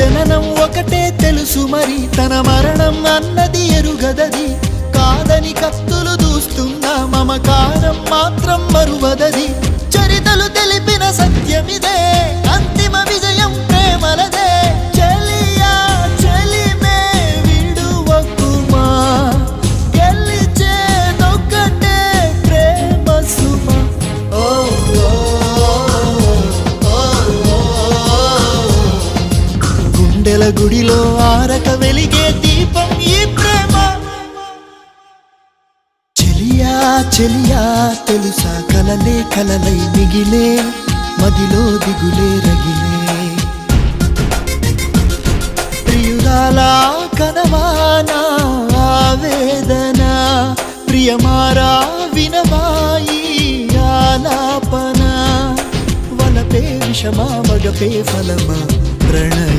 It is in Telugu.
జననం ఒకటే తెలుసు మరి తన మరణం అన్నది ఎరుగదది కాదని కత్తులు దూస్తున్నా మమకారం మాత్రం మరువదది చరితలు తెలిపిన సత్యమిదే అంతిమ విజయం ప్రేమలదే చెలియా చెలిమే విడువకుమా గెలిచేదొక్కటే ప్రేమ సుమ ఓ గుండెల గుడిలో ఆరక వెలిగే దీపం ఈ ప్రేమ చెలియా చెలియా తెలుసా కలలే కలలై మిగిలే మదిలో దిగులే రగిలే ప్రియురాలా కనవానా ఆవేదన ప్రియమారా వినవాయి ఆలాపన వలపే విషమా మగపే ఫలమా ప్రణయ